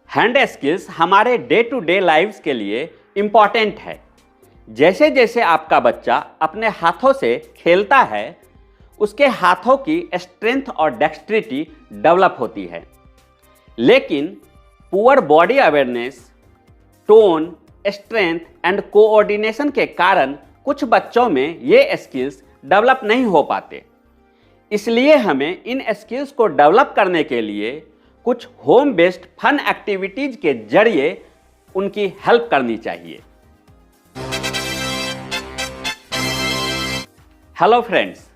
Hand skills हमारे day to day lives के लिए इम्पॉर्टेंट है। जैसे जैसे आपका बच्चा अपने हाथों से खेलता है, उसके हाथों की स्ट्रेंथ और डेक्स्ट्रिटी डेवलप होती है। लेकिन poor body awareness, tone, strength and coordination के कारण कुछ बच्चों में ये स्किल्स डेवलप नहीं हो पाते। इसलिए हमें इन स्किल्स को डेवलप करने के लिए कुछ होम बेस्ड फन एक्टिविटीज के जरिए उनकी हेल्प करनी चाहिए। हेलो फ्रेंड्स,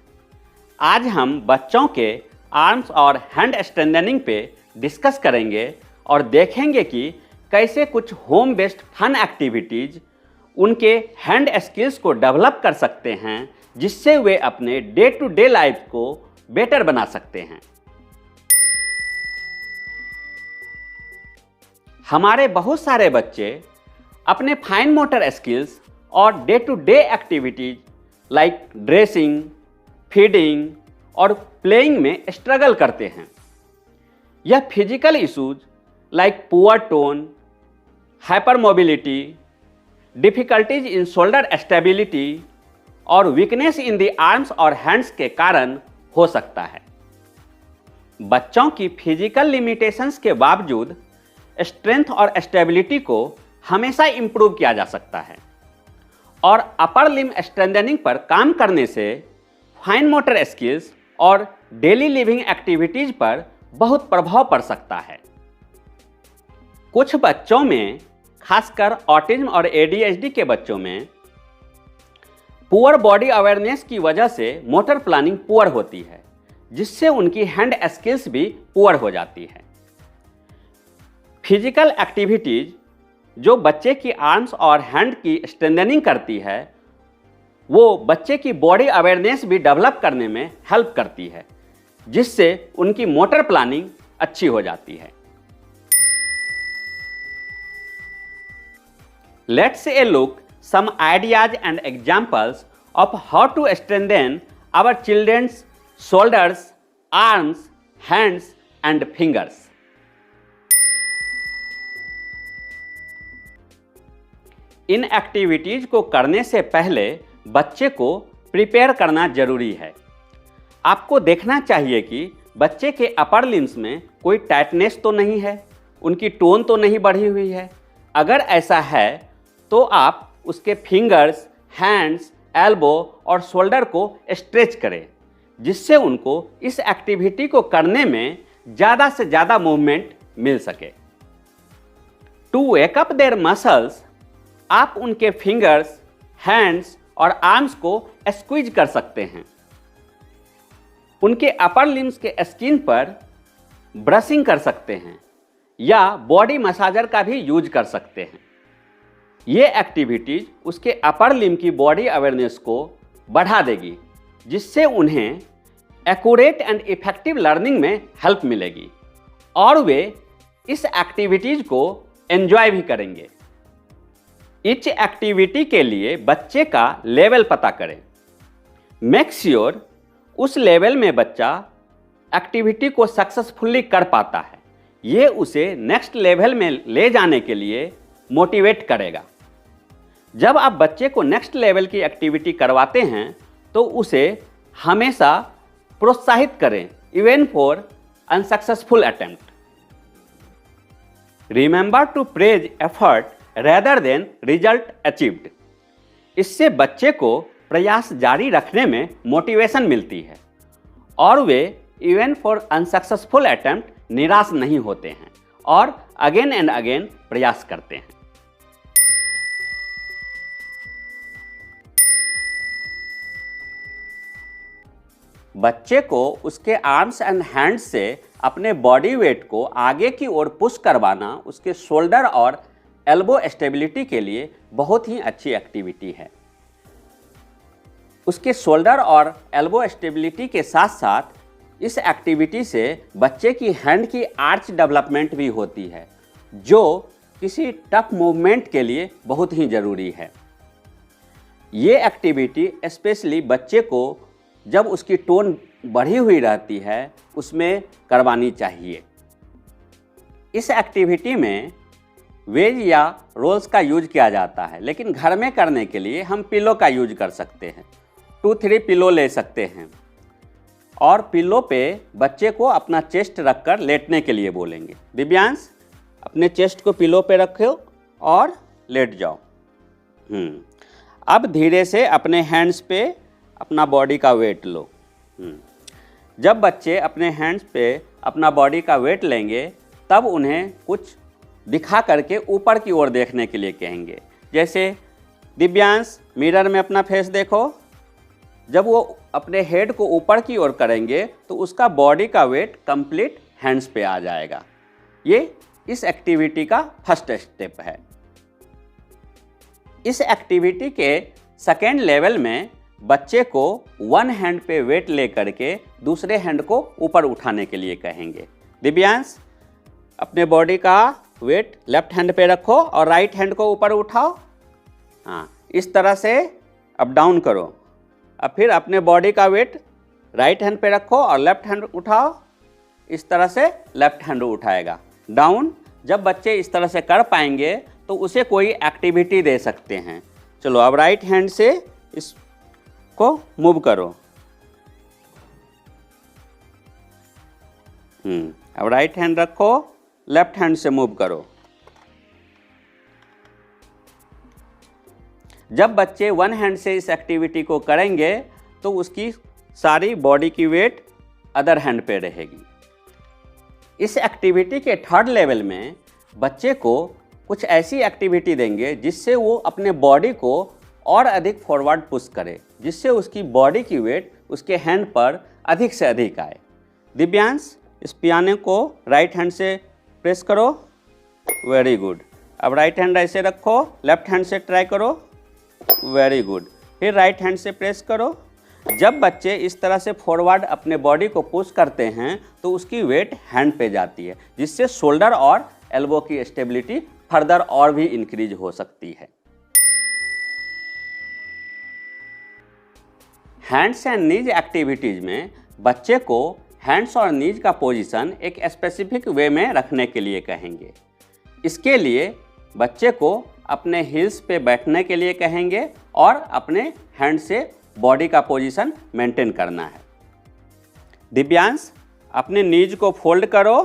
आज हम बच्चों के आर्म्स और हैंड स्ट्रेंथनिंग पे डिस्कस करेंगे और देखेंगे कि कैसे कुछ होम बेस्ड फन एक्टिविटीज उनके हैंड स्किल्स को डेवलप कर सकते हैं, जिससे वे अपने डे टू डे लाइफ को बेटर बना सकते हैं। हमारे बहुत सारे बच्चे अपने फाइन मोटर स्किल्स और day to day activities like dressing, feeding और प्लेइंग में स्ट्रगल करते हैं। यह physical issues like poor tone, hypermobility, difficulties in shoulder stability और वीकनेस इन द आर्म्स और हैंड्स के कारण हो सकता है। बच्चों की फिजिकल लिमिटेशंस के बावजूद स्ट्रेंथ और स्टेबिलिटी को हमेशा इंप्रूव किया जा सकता है और अपर लिम्ब स्ट्रेंथनिंग पर काम करने से फाइन मोटर स्किल्स और डेली लिविंग एक्टिविटीज पर बहुत प्रभाव पड़ सकता है। कुछ बच्चों में, खासकर ऑटिज्म और ADHD के बच्चों में, पुअर बॉडी अवेयरनेस की वजह से मोटर प्लानिंग पुअर होती है, जिससे उनकी हैंड स्किल्स भी पुअर हो जाती है। फिजिकल एक्टिविटीज जो बच्चे की आर्म्स और हैंड की स्ट्रेंथनिंग करती है, वो बच्चे की बॉडी अवेयरनेस भी डेवलप करने में हेल्प करती है, जिससे उनकी मोटर प्लानिंग अच्छी हो जाती है। Let's a look some ideas and examples of how to strengthen our children's shoulders, arms, hands and fingers. In activities को करने से पहले बच्चे को प्रिपेयर करना जरूरी है। आपको देखना चाहिए कि बच्चे के अपर लिम्स में कोई टाइटनेस तो नहीं है, उनकी टोन तो नहीं बढ़ी हुई है। अगर ऐसा है तो आप उसके फिंगर्स, हैंड्स, एल्बो और शोल्डर को स्ट्रेच करें, जिससे उनको इस एक्टिविटी को करने में ज़्यादा से ज़्यादा मूवमेंट मिल सके। To wake up their muscles, आप उनके फिंगर्स, हैंड्स और आर्म्स को स्क्वीज कर सकते हैं। उनके अपर लिम्स के स्किन पर ब्रशिंग कर सकते हैं या बॉडी मसाजर का भी यूज कर सकते हैं। ये एक्टिविटीज उसके अपर लिम्ब की बॉडी अवेयरनेस को बढ़ा देगी, जिससे उन्हें एक्यूरेट एंड इफेक्टिव लर्निंग में हेल्प मिलेगी और वे इस एक्टिविटीज को एंजॉय भी करेंगे। इच एक्टिविटी के लिए बच्चे का लेवल पता करें। मेक श्योर उस लेवल में बच्चा एक्टिविटी को सक्सेसफुली कर पाता है। ये उसे नेक्स्ट लेवल में ले जाने के लिए मोटिवेट करेगा। जब आप बच्चे को नेक्स्ट लेवल की एक्टिविटी करवाते हैं तो उसे हमेशा प्रोत्साहित करें, even for unsuccessful attempt. Remember to praise effort rather than result achieved. इससे बच्चे को प्रयास जारी रखने में मोटिवेशन मिलती है और way even for unsuccessful attempt निराश नहीं होते हैं और अगेन एंड अगेन प्रयास करते हैं। बच्चे को उसके आर्म्स एंड हैंड्स से अपने बॉडी वेट को आगे की ओर पुश करवाना उसके शोल्डर और एल्बो स्टेबिलिटी के लिए बहुत ही अच्छी एक्टिविटी है। उसके शोल्डर और एल्बो स्टेबिलिटी के साथ साथ इस एक्टिविटी से बच्चे की हैंड की आर्च डेवलपमेंट भी होती है, जो किसी टफ मूवमेंट के लिए बहुत ही ज़रूरी है। ये एक्टिविटी स्पेशली बच्चे को जब उसकी टोन बढ़ी हुई रहती है उसमें करवानी चाहिए। इस एक्टिविटी में वेज या रोल्स का यूज किया जाता है, लेकिन घर में करने के लिए हम पिलो का यूज कर सकते हैं। 2-3 पिलो ले सकते हैं और पिलो पे बच्चे को अपना चेस्ट रखकर लेटने के लिए बोलेंगे। दिव्यांश, अपने चेस्ट को पिलो पे रखो और लेट जाओ। अब धीरे से अपने हैंड्स पे अपना बॉडी का वेट लो। जब बच्चे अपने हैंड्स पे अपना बॉडी का वेट लेंगे तब उन्हें कुछ दिखा करके ऊपर की ओर देखने के लिए कहेंगे। जैसे दिव्यांश, मिरर में अपना फेस देखो। जब वो अपने हेड को ऊपर की ओर करेंगे तो उसका बॉडी का वेट कंप्लीट हैंड्स पे आ जाएगा। ये इस एक्टिविटी का फर्स्ट स्टेप है। इस एक्टिविटी के सेकेंड लेवल में बच्चे को वन हैंड पे वेट ले करके दूसरे हैंड को ऊपर उठाने के लिए कहेंगे। दिव्यांश, अपने बॉडी का वेट लेफ्ट हैंड पे रखो और राइट हैंड को ऊपर उठाओ। हाँ, इस तरह से अप डाउन करो। अब फिर अपने बॉडी का वेट राइट हैंड पे रखो और लेफ्ट हैंड उठाओ। इस तरह से लेफ्ट हैंड उठाएगा। डाउन। जब बच्चे इस तरह से कर पाएंगे तो उसे कोई एक्टिविटी दे सकते हैं। चलो, अब राइट हैंड से इसको मूव करो। अब राइट हैंड रखो, लेफ्ट हैंड से मूव करो। जब बच्चे वन हैंड से इस एक्टिविटी को करेंगे तो उसकी सारी बॉडी की वेट अदर हैंड पे रहेगी। इस एक्टिविटी के थर्ड लेवल में बच्चे को कुछ ऐसी एक्टिविटी देंगे जिससे वो अपने बॉडी को और अधिक फॉरवर्ड पुश करे, जिससे उसकी बॉडी की वेट उसके हैंड पर अधिक से अधिक आए। दिव्यांश, इस पियानो को राइट हैंड से प्रेस करो। Very good. अब राइट हैंड ऐसे रखो, लेफ्ट हैंड से ट्राई करो। Very good. फिर राइट हैंड से प्रेस करो। जब बच्चे इस तरह से फॉरवर्ड अपने बॉडी को पुश करते हैं तो उसकी वेट हैंड पे जाती है, जिससे शोल्डर और एल्बो की स्टेबिलिटी फर्दर और भी इंक्रीज हो सकती है। हैंड्स एंड नीज एक्टिविटीज में बच्चे को हैंड्स और नीज का पोजीशन एक स्पेसिफिक वे में रखने के लिए कहेंगे। इसके लिए बच्चे को अपने हील्स पे बैठने के लिए कहेंगे और अपने हैंड से बॉडी का पोजीशन मेंटेन करना है। दिव्यांश, अपने नीज को फोल्ड करो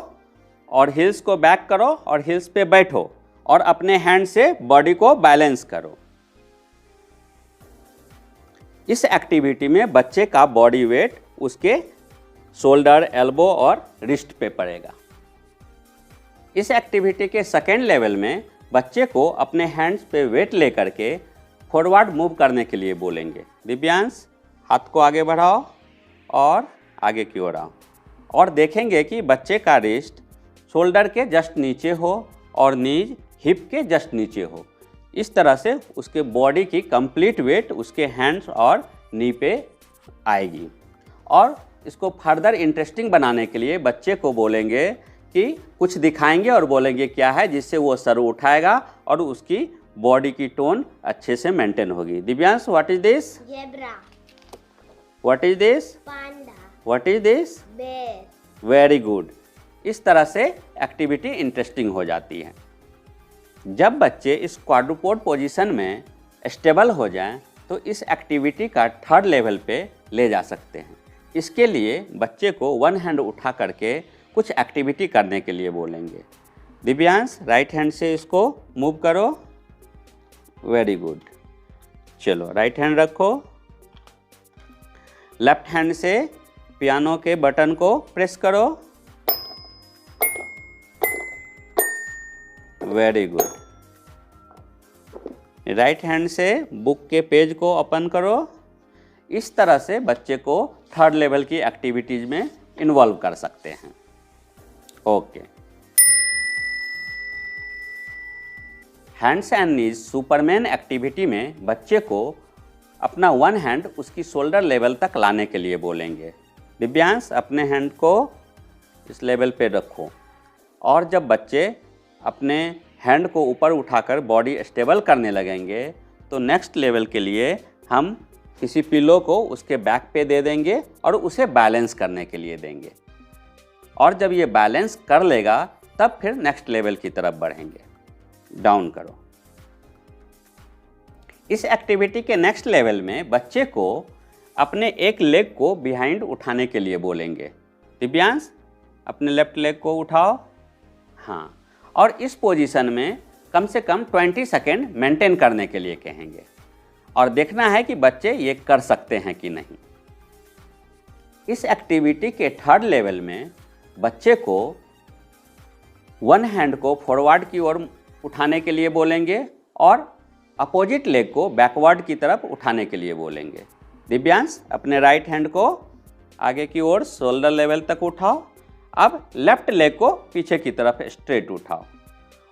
और हील्स को बैक करो और हील्स पे बैठो और अपने हैंड से बॉडी को बैलेंस करो। इस एक्टिविटी में बच्चे का बॉडी वेट उसके शोल्डर, एल्बो और रिस्ट पे पड़ेगा। इस एक्टिविटी के सेकेंड लेवल में बच्चे को अपने हैंड्स पे वेट लेकर के फॉरवर्ड मूव करने के लिए बोलेंगे। दिव्यांश, हाथ को आगे बढ़ाओ और आगे की ओर आओ और देखेंगे कि बच्चे का रिस्ट शोल्डर के जस्ट नीचे हो और नीज हिप के जस्ट नीचे हो। इस तरह से उसके बॉडी की कंप्लीट वेट उसके हैंड्स और नी पे आएगी। और इसको फर्दर इंटरेस्टिंग बनाने के लिए बच्चे को बोलेंगे कि कुछ दिखाएंगे और बोलेंगे क्या है, जिससे वो सर उठाएगा और उसकी बॉडी की टोन अच्छे से मेंटेन होगी। Divyansh, what is this? Zebra. What is this? Panda. What is this? Bear. Very good. इस तरह से एक्टिविटी इंटरेस्टिंग हो जाती है। जब बच्चे इस क्वाड्रुपोड पोजीशन में स्टेबल हो जाएं तो इस एक्टिविटी का थर्ड लेवल पे ले जा सकते हैं। इसके लिए बच्चे को वन हैंड उठा करके कुछ एक्टिविटी करने के लिए बोलेंगे। दिव्यांश, राइट हैंड से इसको मूव करो। Very good. चलो, राइट हैंड रखो, लेफ्ट हैंड से पियानो के बटन को प्रेस करो। Very good. राइट हैंड से बुक के पेज को ओपन करो। इस तरह से बच्चे को थर्ड लेवल की एक्टिविटीज में इन्वॉल्व कर सकते हैं। Okay. Hands and knees Superman activity में बच्चे को अपना वन हैंड उसकी शोल्डर लेवल तक लाने के लिए बोलेंगे। दिव्यांश, अपने हैंड को इस लेवल पे रखो और जब बच्चे अपने हैंड को ऊपर उठाकर बॉडी स्टेबल करने लगेंगे तो नेक्स्ट लेवल के लिए हम किसी पिलो को उसके बैक पे दे देंगे और उसे बैलेंस करने के लिए देंगे। और जब ये बैलेंस कर लेगा तब फिर नेक्स्ट लेवल की तरफ बढ़ेंगे। डाउन करो। इस एक्टिविटी के नेक्स्ट लेवल में बच्चे को अपने एक लेग को बिहाइंड उठाने के लिए बोलेंगे। दिव्यांश, अपने लेफ्ट लेग को उठाओ। हाँ, और इस पोजीशन में कम से कम 20 सेकेंड मेंटेन करने के लिए कहेंगे और देखना है कि बच्चे ये कर सकते हैं कि नहीं। इस एक्टिविटी के थर्ड लेवल में बच्चे को वन हैंड को फॉरवर्ड की ओर उठाने के लिए बोलेंगे और अपोजिट लेग को बैकवर्ड की तरफ उठाने के लिए बोलेंगे। दिव्यांश, अपने राइट हैंड को आगे की ओर शोल्डर लेवल तक उठाओ। अब लेफ्ट लेग को पीछे की तरफ स्ट्रेट उठाओ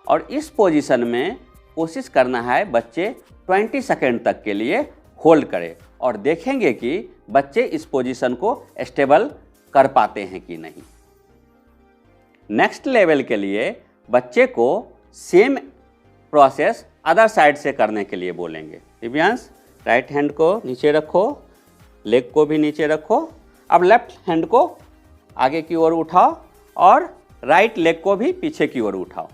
और इस पोजीशन में कोशिश करना है बच्चे 20 सेकेंड तक के लिए होल्ड करें और देखेंगे कि बच्चे इस पोजीशन को स्टेबल कर पाते हैं कि नहीं। नेक्स्ट लेवल के लिए बच्चे को सेम प्रोसेस अदर साइड से करने के लिए बोलेंगे। दिव्यांश, राइट हैंड को नीचे रखो, लेग को भी नीचे रखो। अब लेफ्ट हैंड को आगे की ओर उठाओ और राइट लेग को भी पीछे की ओर उठाओ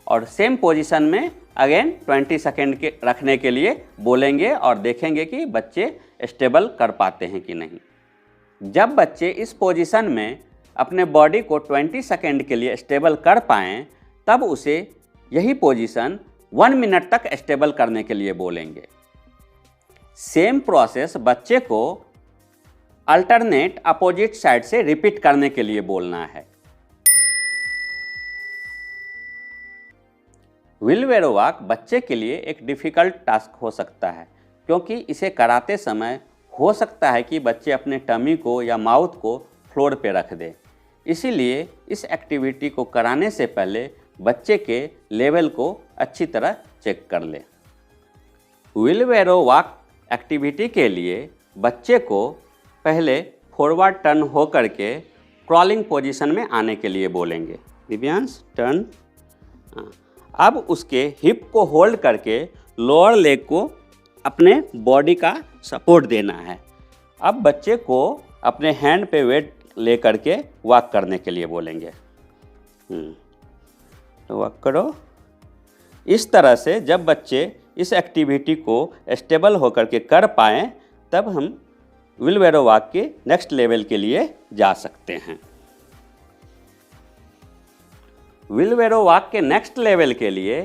और सेम पोजीशन में अगेन 20 सेकेंड के रखने के लिए बोलेंगे और देखेंगे कि बच्चे स्टेबल कर पाते हैं कि नहीं। जब बच्चे इस पोजीशन में अपने बॉडी को 20 सेकेंड के लिए स्टेबल कर पाएँ तब उसे यही पोजीशन 1 मिनट तक स्टेबल करने के लिए बोलेंगे। सेम प्रोसेस बच्चे को अल्टरनेट अपोजिट साइड से रिपीट करने के लिए बोलना है। व्हीलबैरो वॉक बच्चे के लिए एक डिफ़िकल्ट टास्क हो सकता है क्योंकि इसे कराते समय हो सकता है कि बच्चे अपने टमी को या माउथ को फ्लोर पे रख दें। इसीलिए इस एक्टिविटी को कराने से पहले बच्चे के लेवल को अच्छी तरह चेक कर ले। व्हीलबैरो वॉक एक्टिविटी के लिए बच्चे को पहले फॉरवर्ड टर्न हो करके क्रॉलिंग पोजीशन में आने के लिए बोलेंगे। दिव्यांश, टर्न। अब उसके हिप को होल्ड करके लोअर लेग को अपने बॉडी का सपोर्ट देना है। अब बच्चे को अपने हैंड पे वेट ले करके वॉक करने के लिए बोलेंगे। वॉक करो। इस तरह से जब बच्चे इस एक्टिविटी को स्टेबल होकर के कर पाएँ तब हम व्हीलबैरो वॉक के नेक्स्ट लेवल के लिए जा सकते हैं। व्हीलबैरो वॉक के नेक्स्ट लेवल के लिए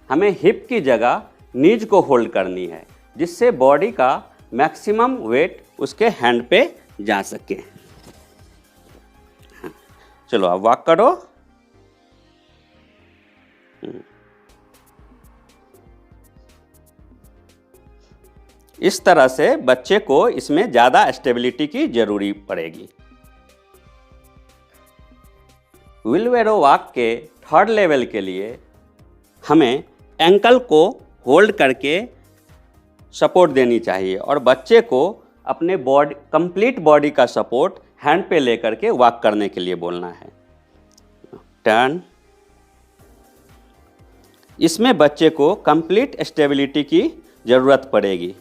हमें हिप की जगह नीज को होल्ड करनी है जिससे बॉडी का मैक्सिमम वेट उसके हैंड पे जा सके। चलो अब वॉक करो। इस तरह से बच्चे को इसमें ज़्यादा स्टेबिलिटी की जरूरी पड़ेगी। व्हीलबैरो वॉक के थर्ड लेवल के लिए हमें एंकल को होल्ड करके सपोर्ट देनी चाहिए और बच्चे को अपने बॉडी कंप्लीट बॉडी का सपोर्ट हैंड पे लेकर के वॉक करने के लिए बोलना है। टर्न। इसमें बच्चे को कंप्लीट स्टेबिलिटी की ज़रूरत पड़ेगी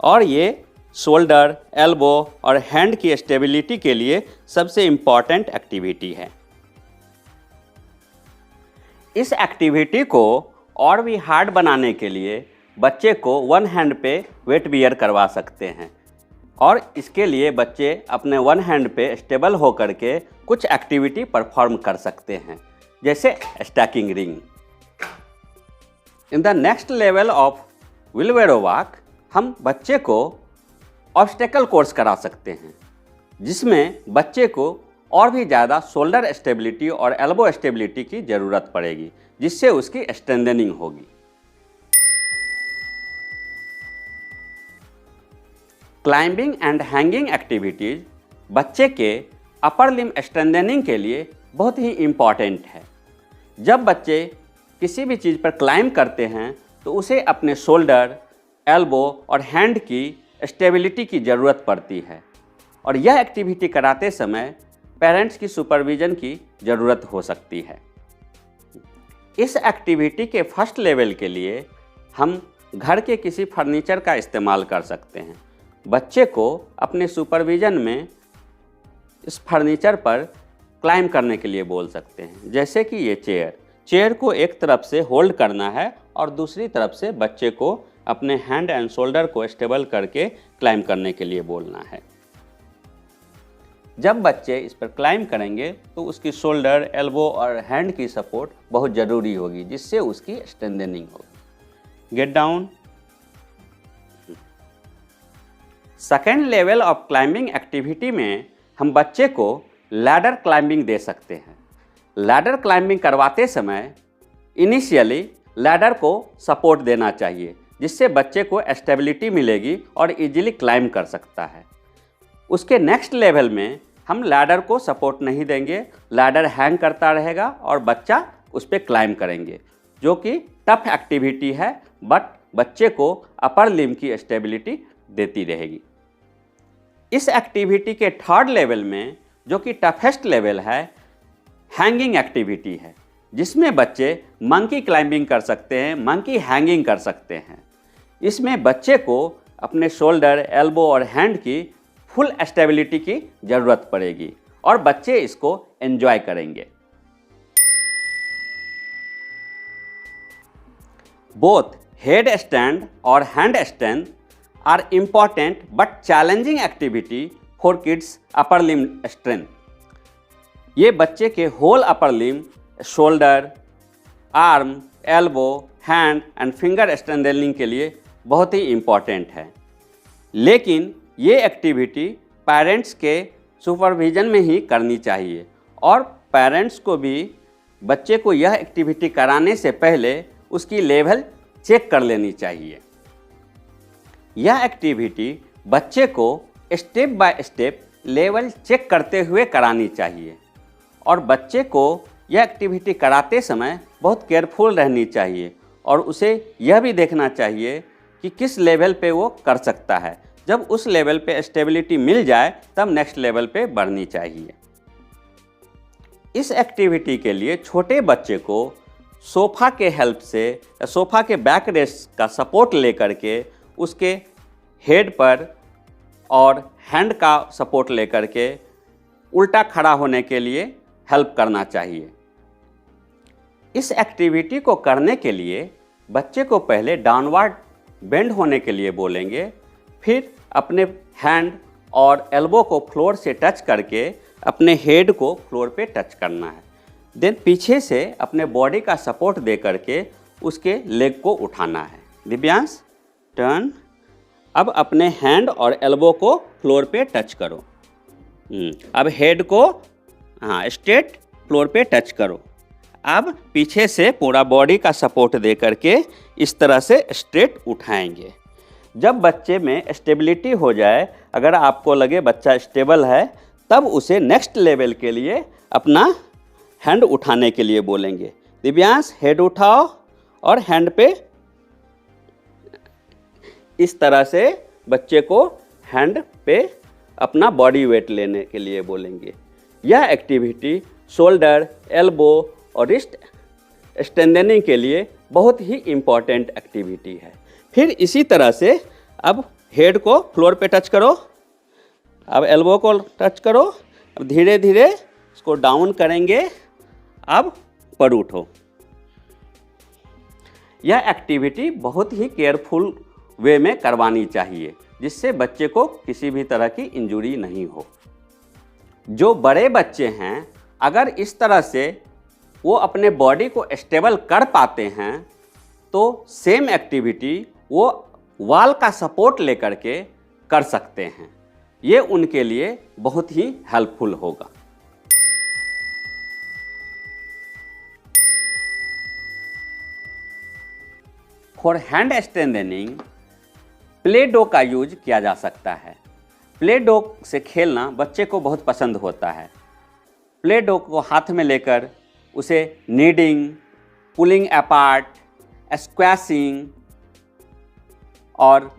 और ये शोल्डर, एल्बो और हैंड की स्टेबिलिटी के लिए सबसे इम्पॉर्टेंट एक्टिविटी है। इस एक्टिविटी को और भी हार्ड बनाने के लिए बच्चे को वन हैंड पे वेट बियर करवा सकते हैं और इसके लिए बच्चे अपने वन हैंड पे स्टेबल होकर के कुछ एक्टिविटी परफॉर्म कर सकते हैं जैसे stacking ring. In the next level of wheelbarrow walk हम बच्चे को ऑब्स्टेकल कोर्स करा सकते हैं जिसमें बच्चे को और भी ज़्यादा शोल्डर स्टेबिलिटी और एल्बो स्टेबिलिटी की ज़रूरत पड़ेगी जिससे उसकी स्ट्रेंथनिंग होगी। क्लाइंबिंग एंड हैंगिंग एक्टिविटीज़ बच्चे के अपर लिम्ब स्ट्रेंथनिंग के लिए बहुत ही इम्पॉर्टेंट है। जब बच्चे किसी भी चीज़ पर क्लाइंब करते हैं तो उसे अपने शोल्डर, एल्बो और हैंड की स्टेबिलिटी की ज़रूरत पड़ती है और यह एक्टिविटी कराते समय पेरेंट्स की सुपरविज़न की ज़रूरत हो सकती है। इस एक्टिविटी के फर्स्ट लेवल के लिए हम घर के किसी फर्नीचर का इस्तेमाल कर सकते हैं। बच्चे को अपने सुपरविज़न में इस फर्नीचर पर क्लाइंब करने के लिए बोल सकते हैं। जैसे कि ये चेयर को एक तरफ से होल्ड करना है और दूसरी तरफ से बच्चे को अपने हैंड एंड शोल्डर को स्टेबल करके क्लाइंब करने के लिए बोलना है। जब बच्चे इस पर क्लाइंब करेंगे तो उसकी शोल्डर, एल्बो और हैंड की सपोर्ट बहुत ज़रूरी होगी, जिससे उसकी स्ट्रेंथनिंग होगी। Get down. Second level of climbing activity में हम बच्चे को लैडर क्लाइंबिंग दे सकते हैं। लैडर क्लाइंबिंग करवाते समय इनिशियली लैडर को सपोर्ट देना चाहिए, जिससे बच्चे को स्टेबिलिटी मिलेगी और इजीली क्लाइंब कर सकता है। उसके नेक्स्ट लेवल में हम लैडर को सपोर्ट नहीं देंगे, लैडर हैंग करता रहेगा और बच्चा उस पर क्लाइंब करेंगे, जो कि टफ एक्टिविटी है, बट बच्चे को अपर लिम्ब की स्टेबिलिटी देती रहेगी। इस एक्टिविटी के थर्ड लेवल में, जो कि टफेस्ट लेवल है, हैंगिंग एक्टिविटी है, जिसमें बच्चे मंकी क्लाइंबिंग कर सकते हैं, मंकी हैंगिंग कर सकते हैं। इसमें बच्चे को अपने शोल्डर, एल्बो और हैंड की फुल स्टेबिलिटी की ज़रूरत पड़ेगी और बच्चे इसको एंजॉय करेंगे। बोथ हेड स्टैंड और hand stand are important but challenging activity for kids upper limb strength. ये बच्चे के whole upper limb, shoulder, arm, elbow, hand and finger strengthening के लिए बहुत ही इम्पॉर्टेंट है। लेकिन ये एक्टिविटी पेरेंट्स के सुपरविजन में ही करनी चाहिए और पेरेंट्स को भी बच्चे को यह एक्टिविटी कराने से पहले उसकी लेवल चेक कर लेनी चाहिए। यह एक्टिविटी बच्चे को step by step level check करते हुए करानी चाहिए और बच्चे को यह एक्टिविटी कराते समय बहुत केयरफुल रहनी चाहिए और उसे यह भी देखना चाहिए कि किस लेवल पे वो कर सकता है। जब उस लेवल पे स्टेबिलिटी मिल जाए तब नेक्स्ट लेवल पे बढ़नी चाहिए। इस एक्टिविटी के लिए छोटे बच्चे को सोफ़ा के हेल्प से या सोफ़ा के बैक रेस्ट का सपोर्ट लेकर के उसके हेड पर और हैंड का सपोर्ट लेकर के उल्टा खड़ा होने के लिए हेल्प करना चाहिए। इस एक्टिविटी को करने के लिए बच्चे को पहले डाउनवर्ड बेंड होने के लिए बोलेंगे, फिर अपने हैंड और एल्बो को फ्लोर से टच करके अपने हेड को फ्लोर पे टच करना है। देन पीछे से अपने बॉडी का सपोर्ट दे करके उसके लेग को उठाना है। दिव्यांश टर्न। अब अपने हैंड और एल्बो को फ्लोर पे टच करो। अब हेड को स्ट्रेट फ्लोर पे टच करो। अब पीछे से पूरा बॉडी का सपोर्ट दे करके इस तरह से स्ट्रेट उठाएंगे। जब बच्चे में स्टेबिलिटी हो जाए, अगर आपको लगे बच्चा स्टेबल है, तब उसे नेक्स्ट लेवल के लिए अपना हैंड उठाने के लिए बोलेंगे। दिव्यांश हेड उठाओ और हैंड पे इस तरह से बच्चे को हैंड पे अपना बॉडी वेट लेने के लिए बोलेंगे। यह एक्टिविटी शोल्डर, एल्बो और रिस्ट स्ट्रेंथनिंग के लिए बहुत ही इम्पॉर्टेंट एक्टिविटी है। फिर इसी तरह से अब हेड को फ्लोर पे टच करो, अब एल्बो को टच करो, अब धीरे धीरे इसको डाउन करेंगे। अब पर उठो। यह एक्टिविटी बहुत ही केयरफुल वे में करवानी चाहिए, जिससे बच्चे को किसी भी तरह की इंजरी नहीं हो। जो बड़े बच्चे हैं, अगर इस तरह से वो अपने बॉडी को स्टेबल कर पाते हैं तो सेम एक्टिविटी वो वॉल का सपोर्ट लेकर के कर सकते हैं। ये उनके लिए बहुत ही हेल्पफुल होगा। For hand strengthening play dough का यूज किया जा सकता है। प्ले डो से खेलना बच्चे को बहुत पसंद होता है। प्ले डो को हाथ में लेकर उसे नीडिंग, पुलिंग अपार्ट, स्क्वैशिंग और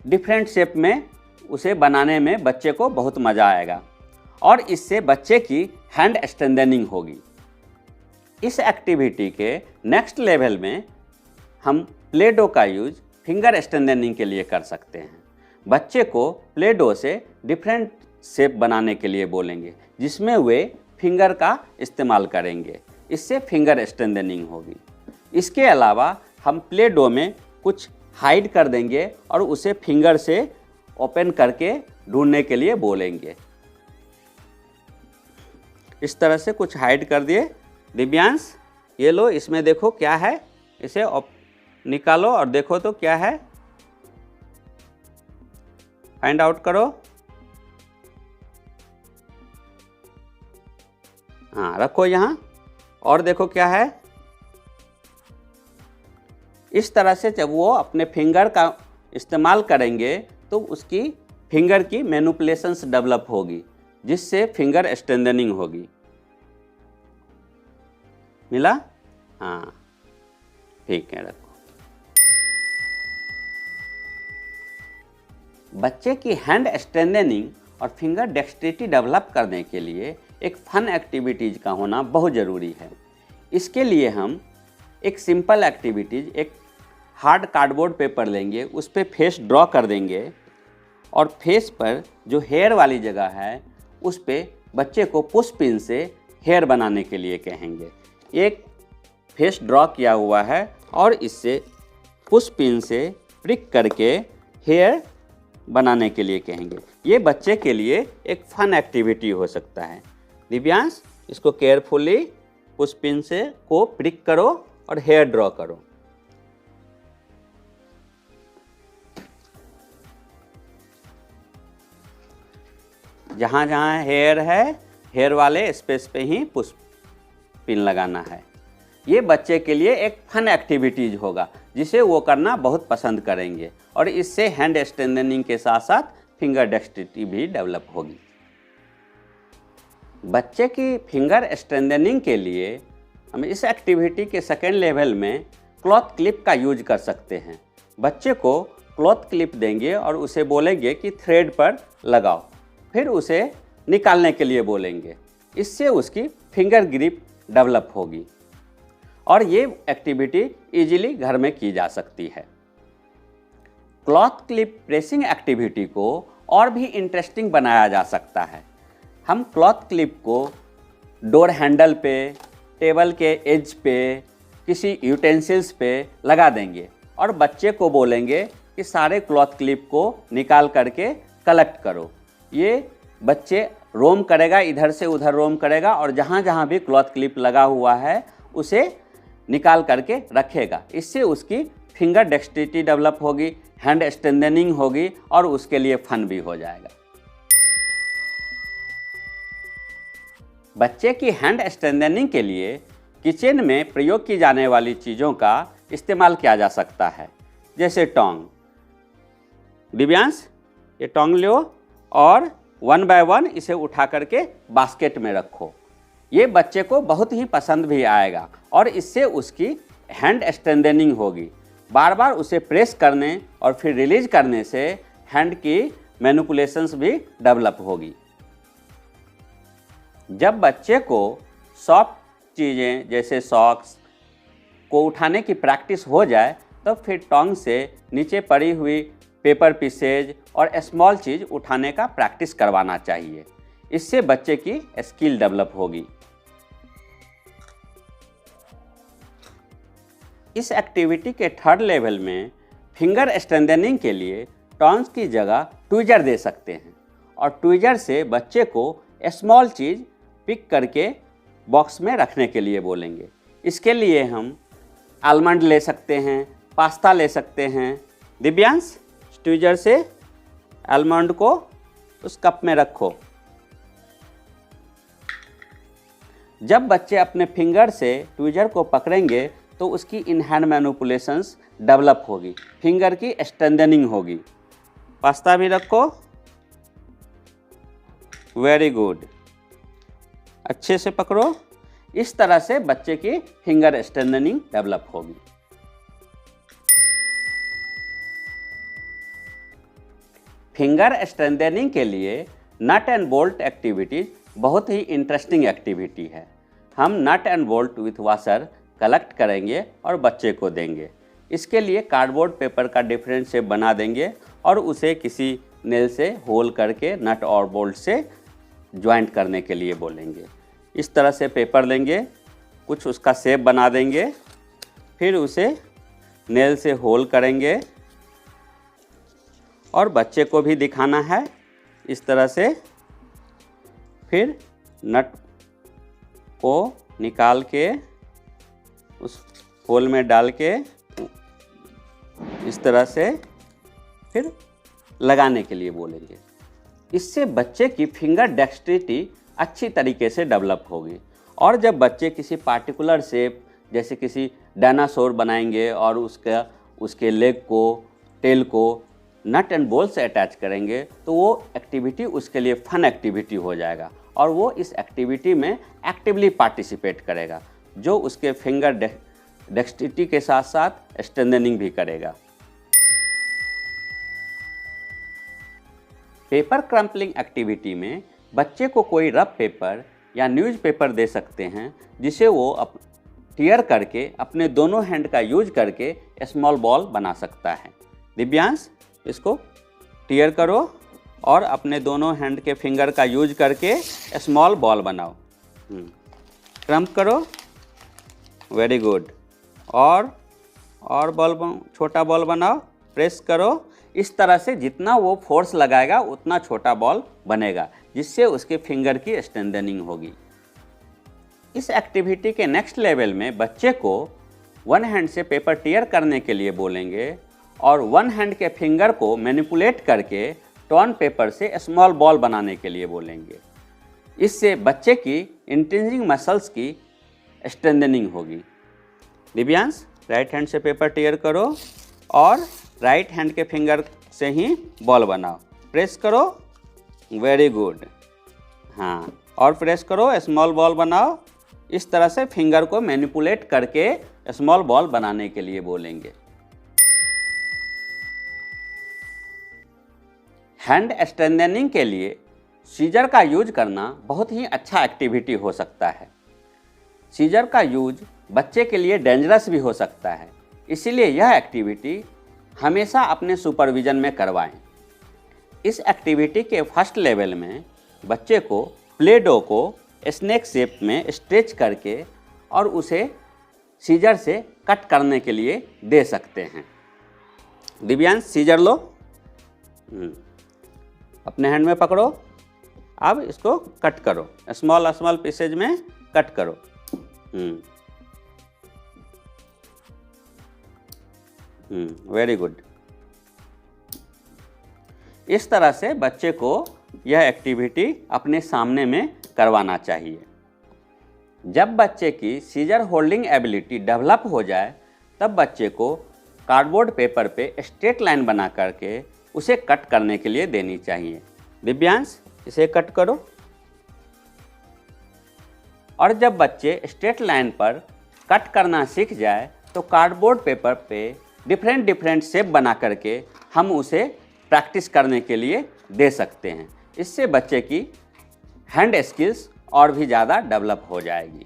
डिफरेंट शेप में उसे बनाने में बच्चे को बहुत मज़ा आएगा और इससे बच्चे की हैंड स्ट्रेंथनिंग होगी। इस एक्टिविटी के नेक्स्ट लेवल में हम प्ले डो का यूज फिंगर स्ट्रेंथनिंग के लिए कर सकते हैं। बच्चे को प्ले डो से डिफरेंट शेप बनाने के लिए बोलेंगे, जिसमें वे फिंगर का इस्तेमाल करेंगे, इससे फिंगर स्ट्रेंथनिंग होगी। इसके अलावा हम प्ले डो में कुछ हाइड कर देंगे और उसे फिंगर से ओपन करके ढूंढने के लिए बोलेंगे। इस तरह से कुछ हाइड कर दिए। दिव्यांश, ये लो, इसमें देखो क्या है, इसे निकालो और देखो तो क्या है, फाइंड आउट करो। हाँ, रखो यहाँ और देखो क्या है। इस तरह से जब वो अपने फिंगर का इस्तेमाल करेंगे तो उसकी फिंगर की मैनिपुलेशंस डेवलप होगी, जिससे फिंगर स्ट्रेंथनिंग होगी। मिला? हाँ, ठीक है, रखो। बच्चे की हैंड स्ट्रेंथनिंग और फिंगर डेक्स्ट्रिटी डेवलप करने के लिए एक फन एक्टिविटीज़ का होना बहुत ज़रूरी है। इसके लिए हम एक सिंपल एक्टिविटीज़, एक हार्ड कार्डबोर्ड पेपर लेंगे, उस पर फेस ड्रॉ कर देंगे और फेस पर जो हेयर वाली जगह है उस पर बच्चे को पुश पिन से हेयर बनाने के लिए कहेंगे। एक फेस ड्रॉ किया हुआ है और इससे पुश पिन से प्रिक करके हेयर बनाने के लिए कहेंगे। ये बच्चे के लिए एक फन एक्टिविटी हो सकता है। दिव्यांश, इसको केयरफुली पुश पिन से को प्रिक करो और हेयर ड्रॉ करो। जहाँ जहाँ हेयर है, हेयर वाले स्पेस पे ही पुश पिन लगाना है। ये बच्चे के लिए एक फन एक्टिविटीज होगा जिसे वो करना बहुत पसंद करेंगे और इससे हैंड स्ट्रेंथनिंग के साथ साथ फिंगर डेक्स्ट्रिटी भी डेवलप होगी। बच्चे की फिंगर स्ट्रेंथनिंग के लिए हम इस एक्टिविटी के सेकेंड लेवल में क्लॉथ क्लिप का यूज कर सकते हैं। बच्चे को क्लॉथ क्लिप देंगे और उसे बोलेंगे कि थ्रेड पर लगाओ, फिर उसे निकालने के लिए बोलेंगे। इससे उसकी फिंगर ग्रिप डेवलप होगी और ये एक्टिविटी इजीली घर में की जा सकती है। क्लॉथ क्लिप प्रेसिंग एक्टिविटी को और भी इंटरेस्टिंग बनाया जा सकता है। हम क्लॉथ क्लिप को डोर हैंडल पे, टेबल के एज पे, किसी यूटेंसिल्स पे लगा देंगे और बच्चे को बोलेंगे कि सारे क्लॉथ क्लिप को निकाल करके कलेक्ट करो। ये बच्चे रोम करेगा, इधर से उधर रोम करेगा और जहाँ जहाँ भी क्लॉथ क्लिप लगा हुआ है उसे निकाल करके रखेगा। इससे उसकी फिंगर डेक्स्ट्रिटी डेवलप होगी, हैंड स्ट्रेंथनिंग होगी और उसके लिए फन भी हो जाएगा। बच्चे की हैंड स्ट्रेंथनिंग के लिए किचन में प्रयोग की जाने वाली चीज़ों का इस्तेमाल किया जा सकता है, जैसे टोंग। दिव्यांश, ये टोंग लो और 1 बाय 1 इसे उठा करके बास्केट में रखो। ये बच्चे को बहुत ही पसंद भी आएगा और इससे उसकी हैंड स्ट्रेंथनिंग होगी। बार बार उसे प्रेस करने और फिर रिलीज करने से हैंड की मैनिपुलेशंस भी डेवलप होगी। जब बच्चे को सॉफ्ट चीज़ें जैसे सॉक्स को उठाने की प्रैक्टिस हो जाए तो फिर टोंग से नीचे पड़ी हुई पेपर पीसेज और स्मॉल चीज़ उठाने का प्रैक्टिस करवाना चाहिए। इससे बच्चे की स्किल डेवलप होगी। इस एक्टिविटी के थर्ड लेवल में फिंगर स्ट्रेंथनिंग के लिए टोंग्स की जगह ट्विजर दे सकते हैं और ट्विजर से बच्चे को स्मॉल चीज़ पिक करके बॉक्स में रखने के लिए बोलेंगे। इसके लिए हम आलमंड ले सकते हैं, पास्ता ले सकते हैं। दिव्यांश, ट्विजर से आलमंड को उस कप में रखो। जब बच्चे अपने फिंगर से ट्विजर को पकड़ेंगे तो उसकी इन हैंड मैनिपुलेशंस डेवलप होगी, फिंगर की स्ट्रेंथनिंग होगी। पास्ता भी रखो। वेरी गुड, अच्छे से पकड़ो। इस तरह से बच्चे की फिंगर स्ट्रेंथनिंग डेवलप होगी। फिंगर स्ट्रेंथनिंग के लिए नट एंड बोल्ट एक्टिविटीज बहुत ही इंटरेस्टिंग एक्टिविटी है। हम nut and bolt with washer collect करेंगे और बच्चे को देंगे। इसके लिए कार्डबोर्ड पेपर का डिफरेंट शेप बना देंगे और उसे किसी नेल से होल करके नट और बोल्ट से ज्वाइंट करने के लिए बोलेंगे। इस तरह से पेपर लेंगे, कुछ उसका शेप बना देंगे, फिर उसे नेल से होल करेंगे और बच्चे को भी दिखाना है इस तरह से। फिर नट को निकाल के उस होल में डाल के इस तरह से फिर लगाने के लिए बोलेंगे। इससे बच्चे की फिंगर डेक्स्ट्रिटी अच्छी तरीके से डेवलप होगी। और जब बच्चे किसी पार्टिकुलर शेप जैसे किसी डायनासोर बनाएंगे और उसके लेग को, टेल को नट एंड बोल्ट से अटैच करेंगे तो वो एक्टिविटी उसके लिए फन एक्टिविटी हो जाएगा और वो इस एक्टिविटी में एक्टिवली पार्टिसिपेट करेगा, जो उसके फिंगर डेक्स्ट्रिटी के साथ साथ स्ट्रेंथनिंग भी करेगा। पेपर क्रम्पलिंग एक्टिविटी में बच्चे को कोई रफ पेपर या न्यूज़पेपर दे सकते हैं जिसे वो टीयर करके अपने दोनों हैंड का यूज करके स्मॉल बॉल बना सकता है। दिव्यांश, इसको टीयर करो और अपने दोनों हैंड के फिंगर का यूज करके स्मॉल बॉल बनाओ। क्रम्प करो, वेरी गुड। और छोटा बॉल बनाओ, प्रेस करो। इस तरह से जितना वो फोर्स लगाएगा उतना छोटा बॉल बनेगा, जिससे उसके फिंगर की स्ट्रेंथनिंग होगी। इस एक्टिविटी के नेक्स्ट लेवल में बच्चे को वन हैंड से पेपर टीयर करने के लिए बोलेंगे और वन हैंड के फिंगर को मैनिपुलेट करके टॉर्न पेपर से स्मॉल बॉल बनाने के लिए बोलेंगे। इससे बच्चे की इंट्रिंसिक मसल्स की स्ट्रेंथनिंग होगी। दिव्यांश, राइट हैंड से पेपर टीयर करो और राइट हैंड के फिंगर से ही बॉल बनाओ। प्रेस करो, वेरी गुड। हाँ, और प्रेस करो, स्मॉल बॉल बनाओ। इस तरह से फिंगर को मैनिपुलेट करके स्मॉल बॉल बनाने के लिए बोलेंगे। हैंड स्ट्रेंथनिंग के लिए सीजर का यूज करना बहुत ही अच्छा एक्टिविटी हो सकता है। सीजर का यूज बच्चे के लिए डेंजरस भी हो सकता है, इसीलिए यह एक्टिविटी हमेशा अपने सुपरविजन में करवाएं। इस एक्टिविटी के फर्स्ट लेवल में बच्चे को प्ले डो को स्नेक शेप में स्ट्रेच करके और उसे सीजर से कट करने के लिए दे सकते हैं। दिव्यांश, सीजर लो, अपने हैंड में पकड़ो। अब इसको कट करो, स्मॉल पीसेज में कट करो। Very good. इस तरह से बच्चे को यह एक्टिविटी अपने सामने में करवाना चाहिए। जब बच्चे की सीजर होल्डिंग एबिलिटी डेवलप हो जाए तब बच्चे को कार्डबोर्ड पेपर पे स्ट्रेट लाइन बना करके उसे कट करने के लिए देनी चाहिए। दिव्यांश, इसे कट करो। और जब बच्चे स्ट्रेट लाइन पर कट करना सीख जाए तो कार्डबोर्ड पेपर पे डिफरेंट शेप बना करके हम उसे प्रैक्टिस करने के लिए दे सकते हैं। इससे बच्चे की हैंड स्किल्स और भी ज़्यादा डेवलप हो जाएगी।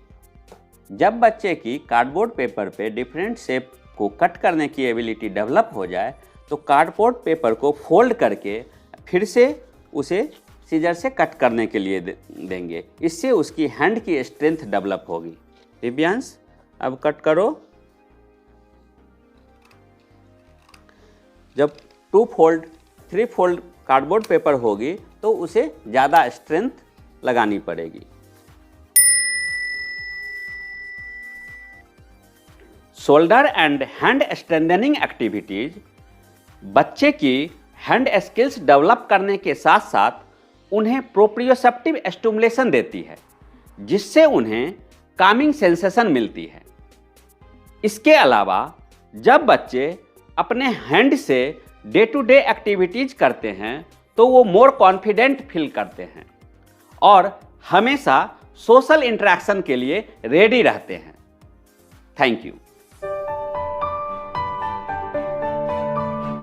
जब बच्चे की कार्डबोर्ड पेपर पे डिफरेंट शेप को कट करने की एबिलिटी डेवलप हो जाए तो कार्डबोर्ड पेपर को फोल्ड करके फिर से उसे सीजर से कट करने के लिए देंगे। इससे उसकी हैंड की स्ट्रेंथ डेवलप होगी। दिव्यांश, अब कट करो। जब 2 फोल्ड 3 फोल्ड कार्डबोर्ड पेपर होगी तो उसे ज़्यादा स्ट्रेंथ लगानी पड़ेगी। Shoulder and hand strengthening activities बच्चे की हैंड स्किल्स डेवलप करने के साथ साथ उन्हें प्रोप्रियोसेप्टिव स्टिमुलेशन देती है, जिससे उन्हें कामिंग सेंसेशन मिलती है। इसके अलावा जब बच्चे अपने हैंड से डे टू डे एक्टिविटीज करते हैं तो वो मोर कॉन्फिडेंट फील करते हैं और हमेशा सोशल इंटरेक्शन के लिए रेडी रहते हैं। Thank you.